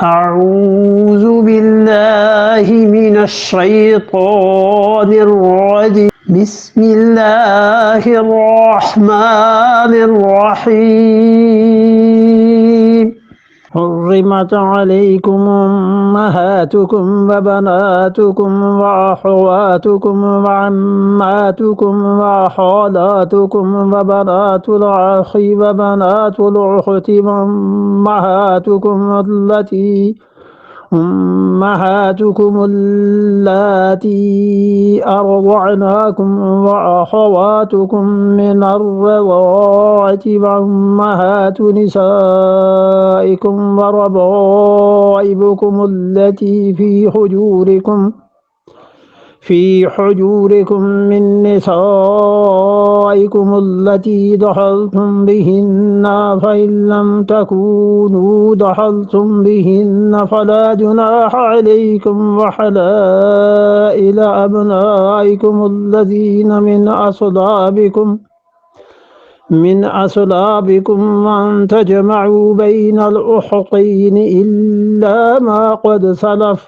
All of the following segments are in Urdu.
أعوذ بالله من الشيطان الرجيم بسم الله الرحمن الرحيم حرمت عليكم أمهاتكم وبناتكم وأخواتكم وعماتكم وخالاتكم وبنات الأخ وبنات الأخت أمهاتكم اللاتي أرضعناكم وأخواتكم من الرضاعة وأمهات نسائكم وربائبكم التي في حجوركم من نسائكم التي دخلتم بهن فإن لم تكونوا دخلتم بهن فلا جناح عليكم وحلائل أبنائكم الذين من أصلابكم وأن تجمعوا بين الأخطين إلا ما قد سلف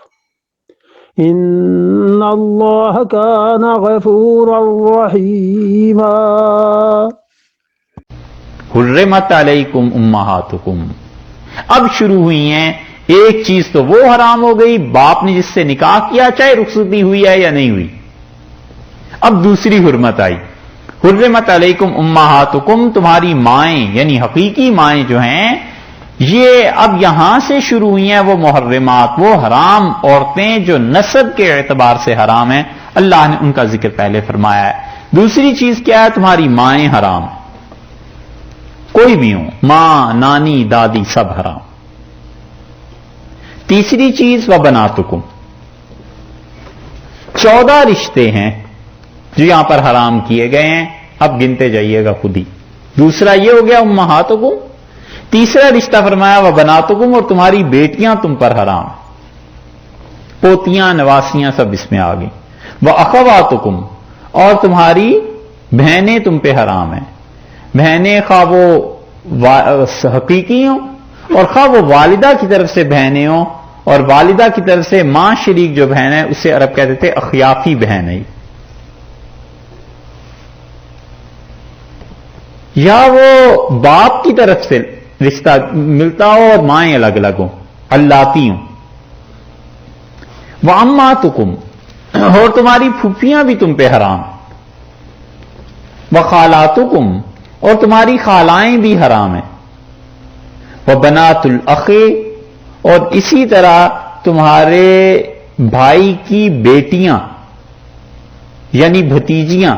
إن اللہ کان غفورا رحیما۔ حرمت علیکم امہاتکم، اب شروع ہوئی ہیں ایک چیز تو وہ حرام ہو گئی باپ نے جس سے نکاح کیا چاہے رخصتی ہوئی ہے یا نہیں ہوئی، اب دوسری حرمت آئی۔ حرمت علیکم امہاتکم، تمہاری مائیں یعنی حقیقی مائیں جو ہیں یہ اب یہاں سے شروع ہوئی ہیں وہ محرمات، وہ حرام عورتیں جو نسب کے اعتبار سے حرام ہیں، اللہ نے ان کا ذکر پہلے فرمایا ہے۔ دوسری چیز کیا ہے؟ تمہاری مائیں حرام، کوئی بھی ہوں، ماں، نانی، دادی، سب حرام۔ تیسری چیز وبناتکم، 14 رشتے ہیں جو یہاں پر حرام کیے گئے ہیں، اب گنتے جائیے گا خود ہی۔ دوسرا یہ ہو گیا امہاتکم، تیسرا رشتہ فرمایا وبناتکم، اور تمہاری بیٹیاں تم پر حرام، پوتیاں، نواسیاں سب اس میں آ گئی۔ واخواتکم، اور تمہاری بہنیں تم پہ حرام ہیں، بہنیں خواہ وہ حقیقی ہوں اور خواہ وہ والدہ کی طرف سے بہنیں ہوں، اور والدہ کی طرف سے ماں شریک جو بہن ہے اسے عرب کہتے تھے اخیافی بہن ہے، یا وہ باپ کی طرف سے رشتہ ملتا ہو اور مائیں الگ الگ ہوں، اللاتی ہوں۔ وعماتکم، اور تمہاری پھوپھیاں بھی تم پہ حرام۔ وخالاتکم، اور تمہاری خالائیں بھی حرام ہیں۔ وبنات الاخ، اور اسی طرح تمہارے بھائی کی بیٹیاں یعنی بھتیجیاں،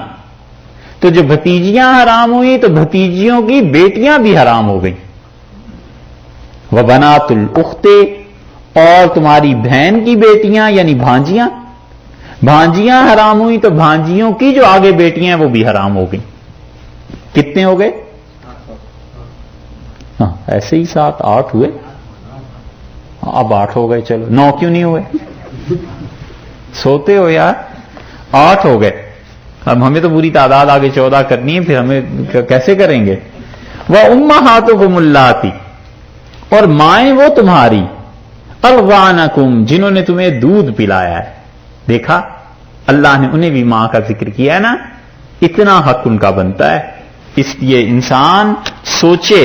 تو جو بھتیجیاں حرام ہوئی تو بھتیجیوں کی بیٹیاں بھی حرام ہو گئیں۔ وبنات الاخت، اور تمہاری بہن کی بیٹیاں یعنی بھانجیاں حرام ہوئی تو بھانجیوں کی جو آگے بیٹیاں ہیں وہ بھی حرام ہو گئیں۔ کتنے ہو گئے؟ ہاں ایسے ہی 7 8 ہوئے، اب 8 ہو گئے، چلو 9 کیوں نہیں ہوئے؟ سوتے ہو یار، 8 ہو گئے۔ اب ہمیں تو پوری تعداد آگے 14 کرنی ہے، پھر ہمیں کیسے کریں گے؟ وَأُمَّهَاتُكُمُ اللَّاتِي، اور مائیں وہ تمہاری، أَرْضَعْنَكُمْ، جنہوں نے تمہیں دودھ پلایا ہے۔ دیکھا اللہ نے انہیں بھی ماں کا ذکر کیا ہے نا، اتنا حق ان کا بنتا ہے۔ اس لیے انسان سوچے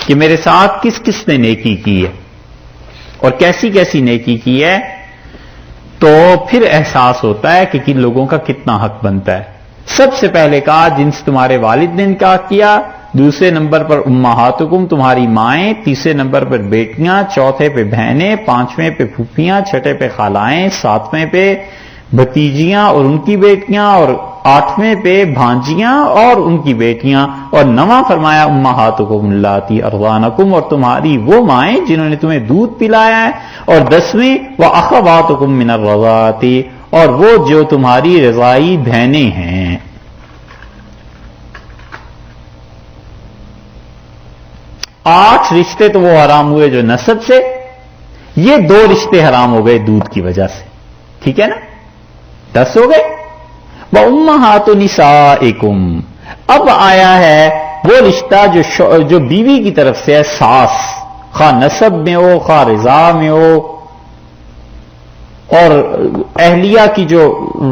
کہ میرے ساتھ کس کس نے نیکی کی ہے اور کیسی کیسی نیکی کی ہے، تو پھر احساس ہوتا ہے کہ کن لوگوں کا کتنا حق بنتا ہے۔ سب سے پہلے کہا جن سے تمہارے والد نے نکاح کیا، دوسرے نمبر پر امہاتکم تمہاری مائیں، تیسرے نمبر پر بیٹیاں، چوتھے پہ بہنیں، پانچویں پہ پھوپھیاں، چھٹے پہ خالائیں، ساتویں پہ بھتیجیاں اور ان کی بیٹیاں، اور آٹھویں پہ بھانجیاں اور ان کی بیٹیاں، اور نواں فرمایا امہاتکم اللاتی ارضعنکم، اور تمہاری وہ مائیں جنہوں نے تمہیں دودھ پلایا ہے، اور 10ویں واخواتکم من الرضاعۃ، اور وہ جو تمہاری رضائی بہنیں ہیں۔ 8 رشتے تو وہ حرام ہوئے جو نسب سے، یہ 2 رشتے حرام ہو گئے دودھ کی وجہ سے، ٹھیک ہے نا، 10 ہو گئے۔ وَأُمَّهَاتُ نِسَائِكُمْ، اب آیا ہے وہ رشتہ جو بیوی کی طرف سے ہے، ساس خواہ نسب میں ہو خواہ رضا میں ہو، اور اہلیہ کی جو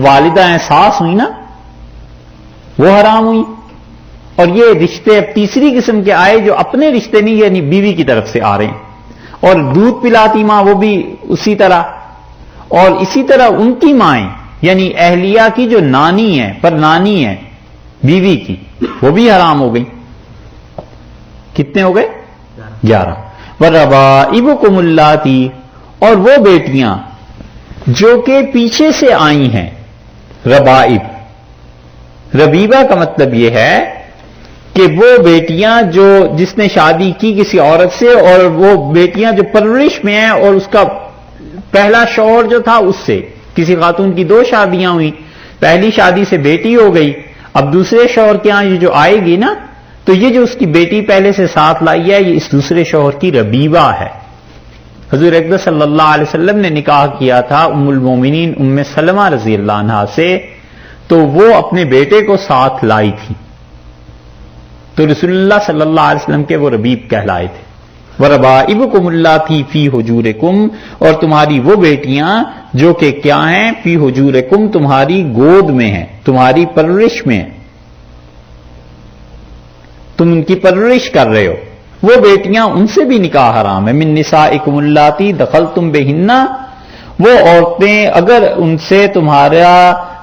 والدہ ہیں ساس ہوئی نا وہ حرام ہوئی، اور یہ رشتے اب تیسری قسم کے آئے جو اپنے رشتے نہیں یعنی بیوی کی طرف سے آ رہے ہیں، اور دودھ پلاتی ماں وہ بھی اسی طرح، اور اسی طرح ان کی مائیں یعنی اہلیہ کی جو نانی ہے پر نانی ہے بیوی کی وہ بھی حرام ہو گئی۔ کتنے ہو گئے؟ 11۔ وَرَبَائِبُكُمُ اللَّاتِي، اور وہ بیٹیاں جو کہ پیچھے سے آئی ہیں، ربائب، ربیبہ کا مطلب یہ ہے کہ وہ بیٹیاں جو جس نے شادی کی کسی عورت سے، اور وہ بیٹیاں جو پرورش میں ہیں اور اس کا پہلا شوہر جو تھا اس سے، کسی خاتون کی 2 شادیاں ہوئی، پہلی شادی سے بیٹی ہو گئی، اب دوسرے شوہر کے ہاں یہ جو آئے گی نا تو یہ جو اس کی بیٹی پہلے سے ساتھ لائی ہے یہ اس دوسرے شوہر کی ربیبہ ہے۔ حضور اکرم صلی اللہ علیہ وسلم نے نکاح کیا تھا ام المومنین ام سلمہ رضی اللہ عنہا سے، تو وہ اپنے بیٹے کو ساتھ لائی تھی، تو رسول اللہ صلی اللہ علیہ وسلم کے وہ ربیب کہلائے تھے۔ وَرَبَائِبُكُمُ اللَّاتِي فِي حُجُورِكُمْ، اور تمہاری وہ بیٹیاں جو کہ کیا ہیں، فی حجورکم، تمہاری گود میں ہیں، تمہاری پرورش میں ہیں، تم ان کی پرورش کر رہے ہو، وہ بیٹیاں ان سے بھی نکاح حرام ہے۔ من نسائکم اللاتی دخلتم بہن، وہ عورتیں اگر ان سے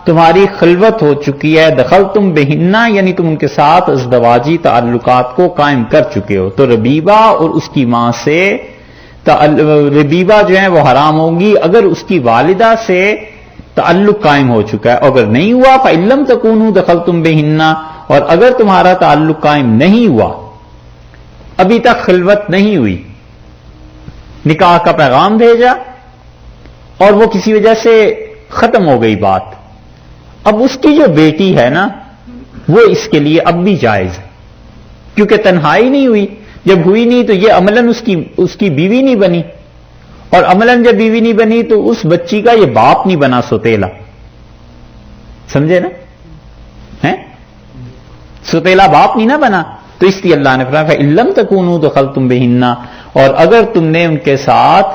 تمہاری خلوت ہو چکی ہے، دخلتم بہن یعنی تم ان کے ساتھ ازدواجی تعلقات کو قائم کر چکے ہو، تو ربیبہ اور اس کی ماں سے ربیبہ جو ہیں وہ حرام ہوگی اگر اس کی والدہ سے تعلق قائم ہو چکا ہے، اگر نہیں ہوا فَإِن لَّمْ تَكُونُوا دَخَلْتُمْ بِهِنَّ، اور اگر تمہارا تعلق قائم نہیں ہوا، ابھی تک خلوت نہیں ہوئی، نکاح کا پیغام بھیجا اور وہ کسی وجہ سے ختم ہو گئی بات، اب اس کی جو بیٹی ہے نا وہ اس کے لیے اب بھی جائز ہے، کیونکہ تنہائی نہیں ہوئی، جب ہوئی نہیں تو یہ عملاً اس کی بیوی نہیں بنی، اور عملاً جب بیوی نہیں بنی تو اس بچی کا یہ باپ نہیں بنا سوتیلا، سمجھے نا؟ ہیں سوتیلا باپ نہیں نہ بنا، تو اس لیے اللہ نے فرمایا فَإِن لَّمْ تَكُونُوا دَخَلْتُمْ بِهِنَّ، اور اگر تم نے ان کے ساتھ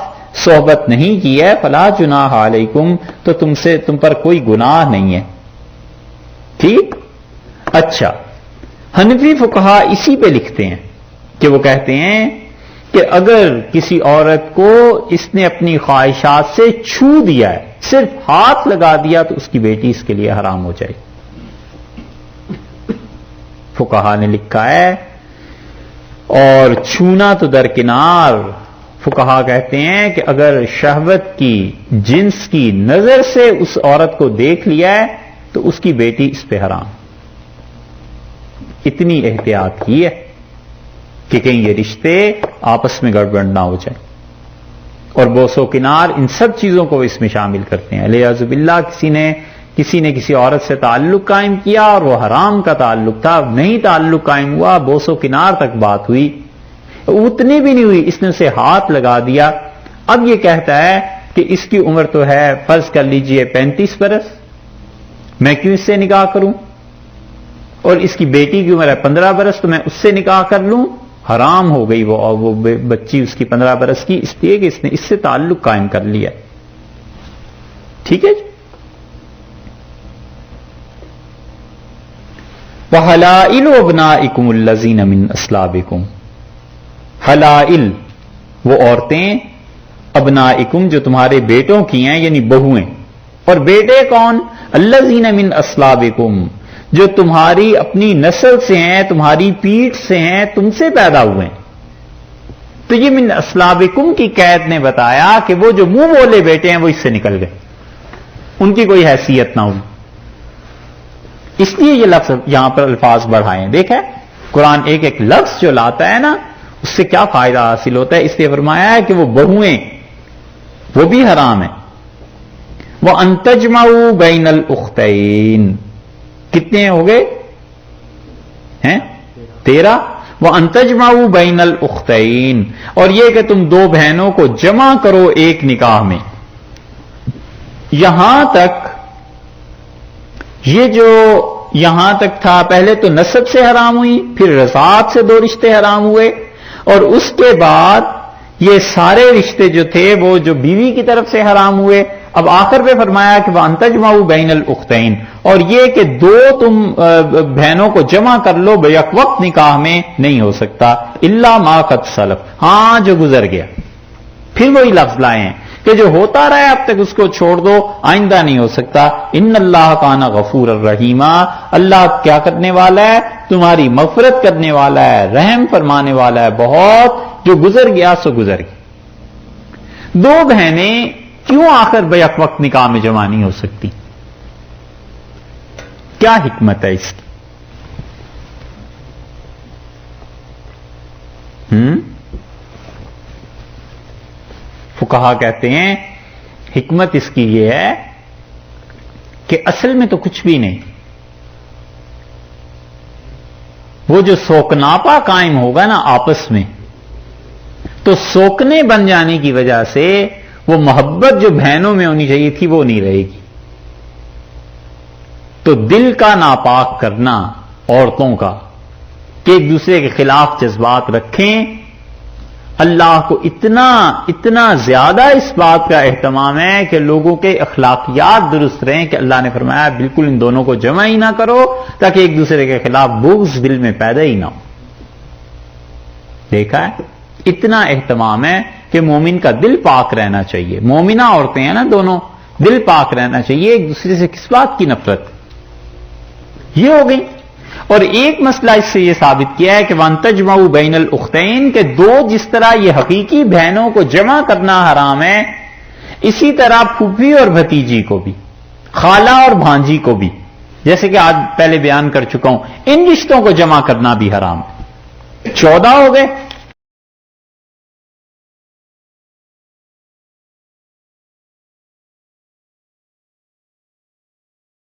صحبت نہیں کی ہے فَلَا جُنَاحَ عَلَيْكُمْ، تو تم پر کوئی گناہ نہیں ہے، ٹھیک؟ اچھا، حنفی فقہا اسی پہ لکھتے ہیں کہ وہ کہتے ہیں کہ اگر کسی عورت کو اس نے اپنی خواہشات سے چھو دیا ہے، صرف ہاتھ لگا دیا، تو اس کی بیٹی اس کے لیے حرام ہو جائے۔ فقہا نے لکھا ہے، اور چھونا تو درکنار، فقہا کہتے ہیں کہ اگر شہوت کی جنس کی نظر سے اس عورت کو دیکھ لیا ہے تو اس کی بیٹی اس پہ حرام، اتنی احتیاط کی ہے کہ کہیں یہ رشتے آپس میں گڑبڑ نہ ہو جائے، اور بوس و کنار ان سب چیزوں کو اس میں شامل کرتے ہیں۔ الیاذ باللہ کسی نے کسی عورت سے تعلق قائم کیا اور وہ حرام کا تعلق تھا، نہیں تعلق قائم ہوا، بوس و کنار تک بات ہوئی، اتنی بھی نہیں ہوئی، اس نے اسے ہاتھ لگا دیا، اب یہ کہتا ہے کہ اس کی عمر تو ہے فرض کر لیجئے 35 برس، میں کیوں اس سے نکاح کروں، اور اس کی بیٹی کی عمر ہے 15 برس، تو میں اس سے نکاح کر لوں، حرام ہو گئی وہ بچی اس کی 15 برس کی، اس لیے کہ اس نے اس سے تعلق قائم کر لیا، ٹھیک ہے جی۔ وَحَلَائِلُ أَبْنَائِكُمُ الَّذِينَ مِنْ أَصْلَابِكُمْ، حلائل وہ عورتیں، ابنائکم جو تمہارے بیٹوں کی ہیں یعنی بہویں، اور بیٹے کون؟ الذین من اصلابکم جو تمہاری اپنی نسل سے ہیں، تمہاری پیٹھ سے ہیں، تم سے پیدا ہوئے ہیں۔ تو یہ من اصلابکم کی قید نے بتایا کہ وہ جو منہ بولے بیٹے ہیں وہ اس سے نکل گئے، ان کی کوئی حیثیت نہ ہوئی، اس لیے یہ لفظ یہاں پر الفاظ بڑھائے ہیں۔ دیکھیں قرآن ایک ایک لفظ جو لاتا ہے نا اس سے کیا فائدہ حاصل ہوتا ہے، اس لیے فرمایا ہے کہ وہ بہویں وہ بھی حرام ہیں۔ وَأَن تَجْمَعُوا بَيْنَ الْأُخْتَيْنِ، کتنے ہو گئے ہیں؟ 13۔ وَأَن تَجْمَعُوا بَيْنَ الْأُخْتَيْنِ، اور یہ کہ تم دو بہنوں کو جمع کرو ایک نکاح میں۔ یہاں تک یہ جو یہاں تک تھا، پہلے تو نسب سے حرام ہوئی، پھر رضاعت سے 2 رشتے حرام ہوئے، اور اس کے بعد یہ سارے رشتے جو تھے وہ جو بیوی کی طرف سے حرام ہوئے. اب آخر پہ فرمایا کہ وَأَن تَجْمَعُوا بَيْنَ الْأُخْتَيْنِ، اور یہ کہ دو تم بہنوں کو جمع کر لو بیک وقت نکاح میں نہیں ہو سکتا. إِلَّا مَا قَدْ سَلَفَ، ہاں جو گزر گیا. پھر وہی لفظ لائے ہیں کہ جو ہوتا رہا ہے اب تک اس کو چھوڑ دو، آئندہ نہیں ہو سکتا. ان اللہ کان غفور الرحیم، اللہ کیا کرنے والا ہے؟ تمہاری مغفرت کرنے والا ہے، رحم فرمانے والا ہے بہت. جو گزر گیا سو گزر گیا. دو بہنیں کیوں آخر بیک وقت نکاح میں جمع نہیں ہو سکتی؟ کیا حکمت ہے اس کی؟ فقہا کہتے ہیں حکمت اس کی یہ ہے کہ اصل میں تو کچھ بھی نہیں. وہ جو سوکناپا قائم ہوگا نا آپس میں، تو سوکنے بن جانے کی وجہ سے وہ محبت جو بہنوں میں ہونی چاہیے تھی وہ نہیں رہے گی. تو دل کا ناپاک کرنا عورتوں کا کہ ایک دوسرے کے خلاف جذبات رکھیں، اللہ کو اتنا زیادہ اس بات کا اہتمام ہے کہ لوگوں کے اخلاقیات درست رہیں کہ اللہ نے فرمایا بالکل ان دونوں کو جمع ہی نہ کرو تاکہ ایک دوسرے کے خلاف بغض دل میں پیدا ہی نہ ہو. دیکھا ہے، اتنا اہتمام ہے کہ مومن کا دل پاک رہنا چاہیے. مومنہ عورتیں ہیں نا دونوں، دل پاک رہنا چاہیے. ایک دوسرے سے کس بات کی نفرت؟ یہ ہو گئی. اور ایک مسئلہ اس سے یہ ثابت کیا ہے کہ وَأَن تَجْمَعُوا بَيْنَ الْأُخْتَيْنِ، کہ دو جس طرح یہ حقیقی بہنوں کو جمع کرنا حرام ہے، اسی طرح پھوپھی اور بھتیجی کو بھی، خالہ اور بھانجی کو بھی، جیسے کہ آج پہلے بیان کر چکا ہوں، ان رشتوں کو جمع کرنا بھی حرام ہے. 14 ہو گئے.